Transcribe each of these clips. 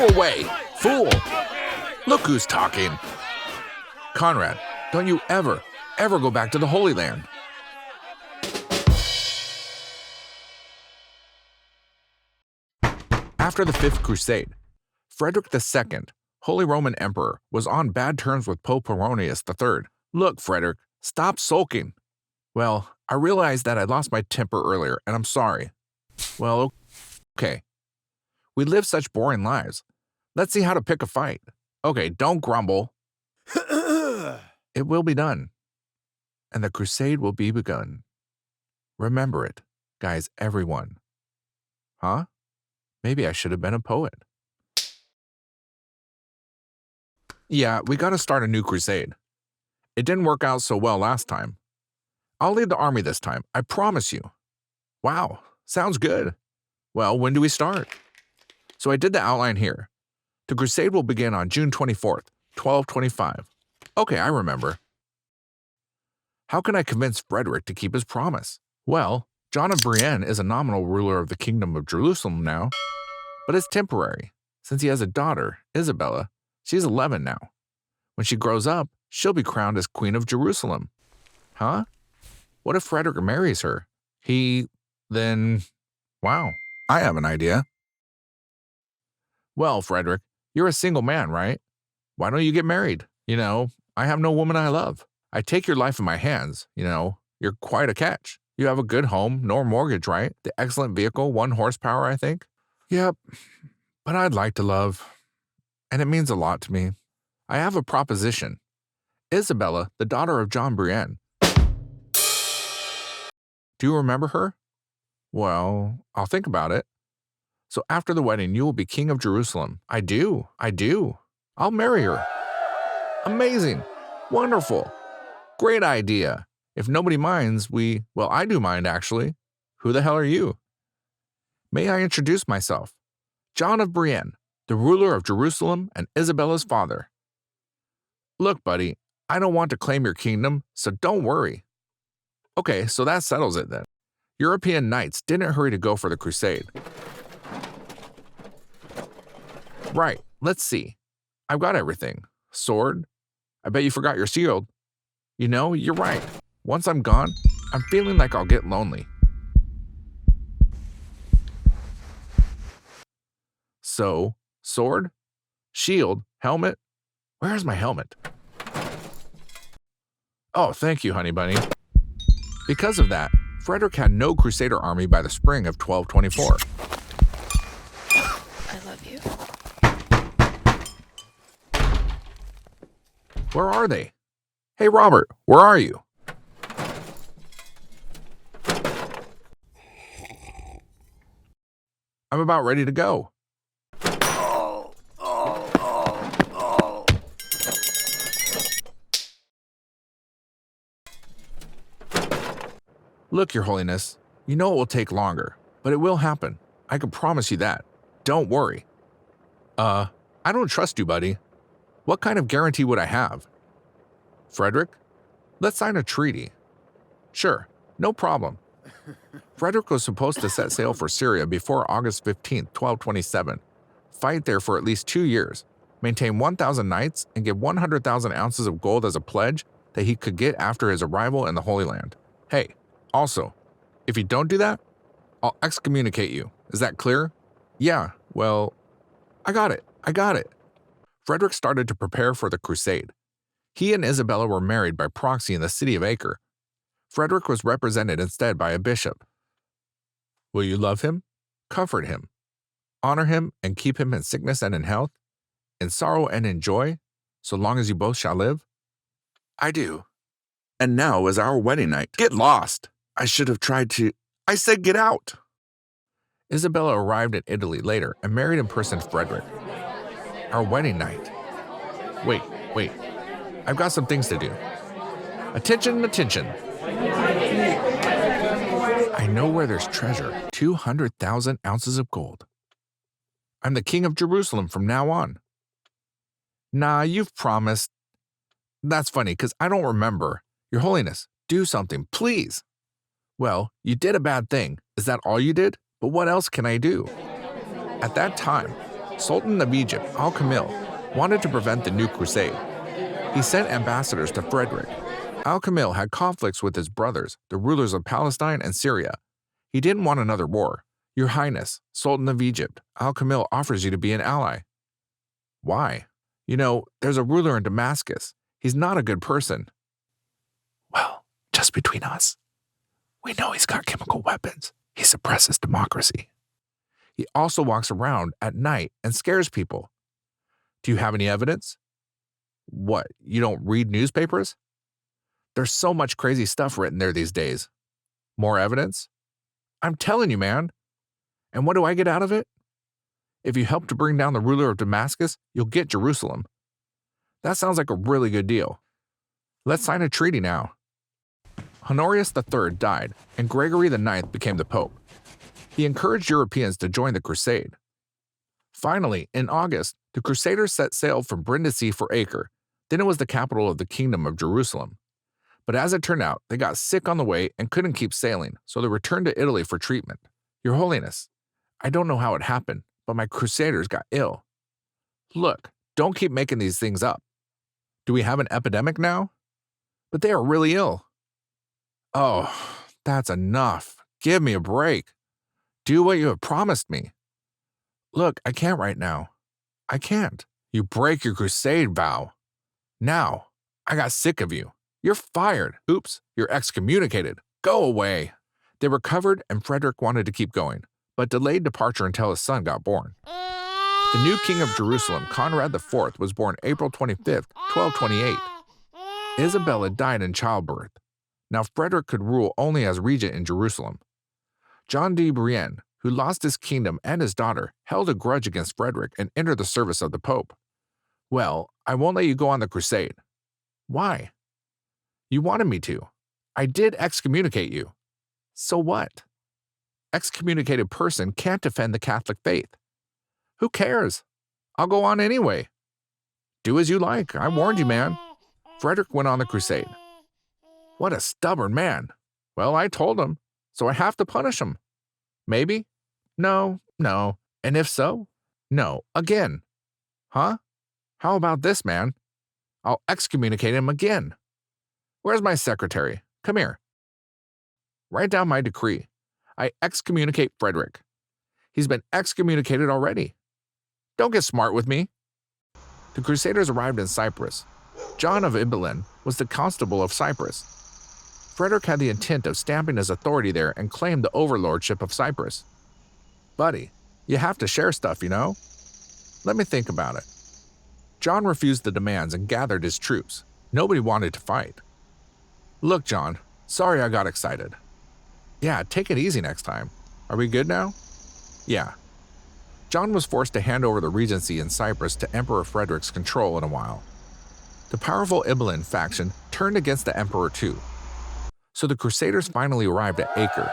Go away, fool! Look who's talking. Conrad, don't you ever go back to the Holy Land. After the Fifth Crusade, Frederick II, Holy Roman Emperor, was on bad terms with Pope Honorius III. Look, Frederick, stop sulking. Well, I realized that I lost my temper earlier, and I'm sorry. Well, okay. We live such boring lives. Let's see how to pick a fight. Okay, don't grumble. It will be done, and the crusade will be begun. Remember it, guys, everyone. Huh? Maybe I should have been a poet. Yeah, we gotta start a new crusade. It didn't work out so well last time. I'll lead the army this time, I promise you. Wow, sounds good. Well, when do we start? So I did the outline here. The crusade will begin on June 24th, 1225. Okay, I remember. How can I convince Frederick to keep his promise? Well, John of Brienne is a nominal ruler of the Kingdom of Jerusalem now, but it's temporary. Since he has a daughter, Isabella, she's 11 now. When she grows up, she'll be crowned as Queen of Jerusalem. Huh? What if Frederick marries her? Wow, I have an idea. Well, Frederick, you're a single man, right? Why don't you get married? I have no woman I love. I take your life in my hands, you're quite a catch. You have a good home, no mortgage, right? The excellent vehicle, 1 horsepower, I think. Yep, but I'd like to love, and it means a lot to me. I have a proposition. Isabella, the daughter of John Brienne. Do you remember her? Well, I'll think about it. So after the wedding, you will be king of Jerusalem. I do. I'll marry her. Amazing. Wonderful. Great idea. If nobody minds, I do mind actually. Who the hell are you? May I introduce myself? John of Brienne, the ruler of Jerusalem and Isabella's father. Look, buddy, I don't want to claim your kingdom, so don't worry. Okay, so that settles it then. European knights didn't hurry to go for the crusade. Right, let's see. I've got everything. Sword. I bet you forgot your shield. You're right. Once I'm gone, I'm feeling like I'll get lonely. So, sword, shield, helmet. Where's my helmet? Oh, thank you, honey bunny. Because of that, Frederick had no crusader army by the spring of 1224. I love you. Where are they? Hey, Robert, where are you? I'm about ready to go. Look, Your Holiness, you know it will take longer, but it will happen. I can promise you that. Don't worry. I don't trust you, buddy. What kind of guarantee would I have? Frederick, let's sign a treaty. Sure, no problem. Frederick was supposed to set sail for Syria before August 15, 1227, fight there for at least 2 years, maintain 1,000 knights, and give 100,000 ounces of gold as a pledge that he could get after his arrival in the Holy Land. Hey, also, if you don't do that, I'll excommunicate you. Is that clear? Yeah, well, I got it. Frederick started to prepare for the crusade. He and Isabella were married by proxy in the city of Acre. Frederick was represented instead by a bishop. Will you love him, comfort him, honor him, and keep him in sickness and in health, in sorrow and in joy, so long as you both shall live? I do. And now is our wedding night. Get lost. I should have tried to. I said get out. Isabella arrived in Italy later and married in person Frederick. Our wedding night. Wait. I've got some things to do. Attention. I know where there's treasure. 200,000 ounces of gold. I'm the king of Jerusalem from now on. Nah, you've promised. That's funny, because I don't remember. Your Holiness, do something, please. Well, you did a bad thing. Is that all you did? But what else can I do? At that time, Sultan of Egypt, Al-Kamil, wanted to prevent the new crusade. He sent ambassadors to Frederick. Al-Kamil had conflicts with his brothers, the rulers of Palestine and Syria. He didn't want another war. Your Highness, Sultan of Egypt, Al-Kamil offers you to be an ally. Why? You know, there's a ruler in Damascus. He's not a good person. Well, just between us. We know he's got chemical weapons. He suppresses democracy. He also walks around at night and scares people. Do you have any evidence? What, you don't read newspapers? There's so much crazy stuff written there these days. More evidence? I'm telling you, man. And what do I get out of it? If you help to bring down the ruler of Damascus, you'll get Jerusalem. That sounds like a really good deal. Let's sign a treaty now. Honorius III died, and Gregory IX became the Pope. He encouraged Europeans to join the Crusade. Finally, in August, the Crusaders set sail from Brindisi for Acre. Then it was the capital of the Kingdom of Jerusalem. But as it turned out, they got sick on the way and couldn't keep sailing, so they returned to Italy for treatment. Your Holiness, I don't know how it happened, but my Crusaders got ill. Look, don't keep making these things up. Do we have an epidemic now? But they are really ill. Oh, that's enough. Give me a break. Do what you have promised me. Look, I can't right now. I can't. You break your crusade vow. Now, I got sick of you. You're fired. Oops, you're excommunicated. Go away. They recovered and Frederick wanted to keep going, but delayed departure until his son got born. The new king of Jerusalem, Conrad IV, was born April 25, 1228. Isabella died in childbirth. Now Frederick could rule only as regent in Jerusalem. John de Brienne, who lost his kingdom and his daughter, held a grudge against Frederick and entered the service of the Pope. Well, I won't let you go on the crusade. Why? You wanted me to. I did excommunicate you. So what? Excommunicated person can't defend the Catholic faith. Who cares? I'll go on anyway. Do as you like. I warned you, man. Frederick went on the crusade. What a stubborn man. Well, I told him, so I have to punish him. Maybe? No. And if so? No, again. Huh? How about this, man? I'll excommunicate him again. Where's my secretary? Come here. Write down my decree. I excommunicate Frederick. He's been excommunicated already. Don't get smart with me. The Crusaders arrived in Cyprus. John of Ibelin was the constable of Cyprus. Frederick had the intent of stamping his authority there and claimed the overlordship of Cyprus. Buddy, you have to share stuff, you know? Let me think about it. John refused the demands and gathered his troops. Nobody wanted to fight. Look, John, sorry I got excited. Yeah, take it easy next time. Are we good now? Yeah. John was forced to hand over the regency in Cyprus to Emperor Frederick's control in a while. The powerful Ibelin faction turned against the emperor too. So the Crusaders finally arrived at Acre.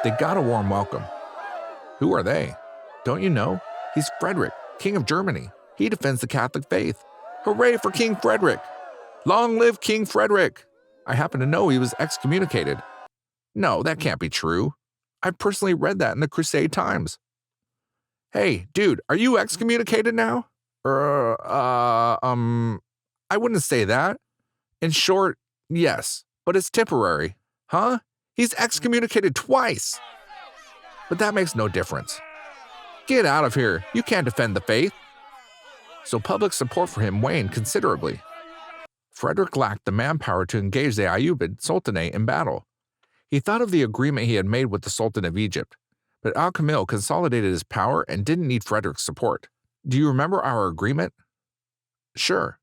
They got a warm welcome. Who are they? Don't you know? He's Frederick, King of Germany. He defends the Catholic faith. Hooray for King Frederick! Long live King Frederick! I happen to know he was excommunicated. No, that can't be true. I personally read that in the Crusade Times. Hey, dude, are you excommunicated now? I wouldn't say that. In short, yes, but it's temporary. Huh? He's excommunicated twice. But that makes no difference. Get out of here. You can't defend the faith. So public support for him waned considerably. Frederick lacked the manpower to engage the Ayyubid Sultanate in battle. He thought of the agreement he had made with the Sultan of Egypt, but Al-Kamil consolidated his power and didn't need Frederick's support. Do you remember our agreement? Sure.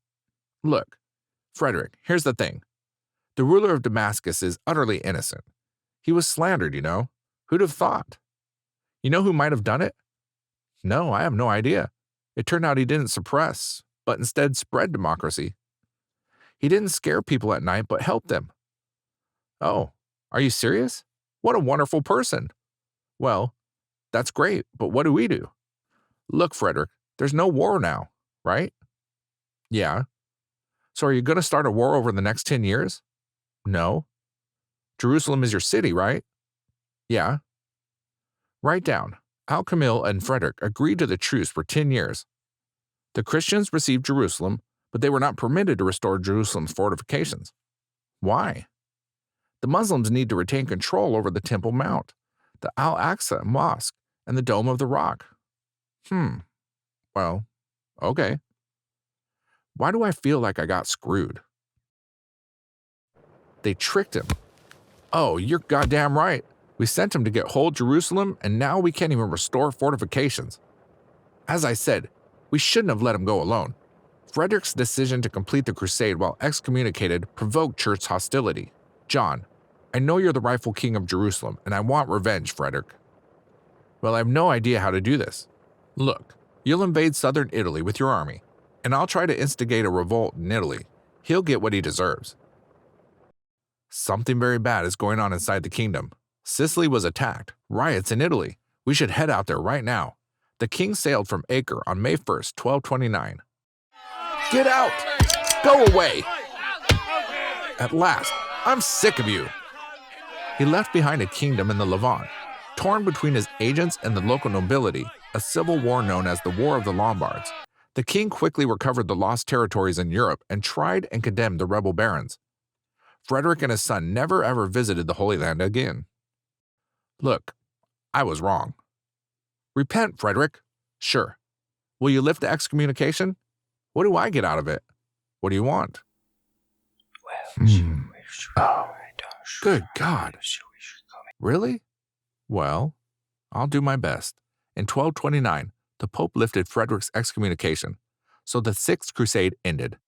Look, Frederick, here's the thing. The ruler of Damascus is utterly innocent. He was slandered, you know. Who'd have thought? You know who might have done it? No, I have no idea. It turned out he didn't suppress, but instead spread democracy. He didn't scare people at night, but helped them. Oh, are you serious? What a wonderful person. Well, that's great, but what do we do? Look, Frederick, there's no war now, right? Yeah. So are you going to start a war over the next 10 years? No. Jerusalem is your city, right? Yeah. Write down. Al-Kamil and Frederick agreed to the truce for 10 years. The Christians received Jerusalem, but they were not permitted to restore Jerusalem's fortifications. Why? The Muslims need to retain control over the Temple Mount, the Al-Aqsa Mosque, and the Dome of the Rock. Well, okay. Why do I feel like I got screwed? They tricked him. Oh, you're goddamn right. We sent him to get hold Jerusalem, and now we can't even restore fortifications. As I said, we shouldn't have let him go alone. Frederick's decision to complete the crusade while excommunicated provoked church hostility. John, I know you're the rightful king of Jerusalem, and I want revenge, Frederick. Well, I have no idea how to do this. Look, you'll invade southern Italy with your army, and I'll try to instigate a revolt in Italy. He'll get what he deserves. Something very bad is going on inside the kingdom. Sicily was attacked. Riots in Italy. We should head out there right now. The king sailed from Acre on May 1st, 1229. Get out! Go away! At last, I'm sick of you. He left behind a kingdom in the Levant, torn between his agents and the local nobility, a civil war known as the War of the Lombards. The king quickly recovered the lost territories in Europe and tried and condemned the rebel barons. Frederick and his son never ever visited the Holy Land again. Look, I was wrong. Repent, Frederick. Sure. Will you lift the excommunication? What do I get out of it? What do you want? Oh, good God. Really? Well, I'll do my best. In 1229, the Pope lifted Frederick's excommunication, so the Sixth Crusade ended.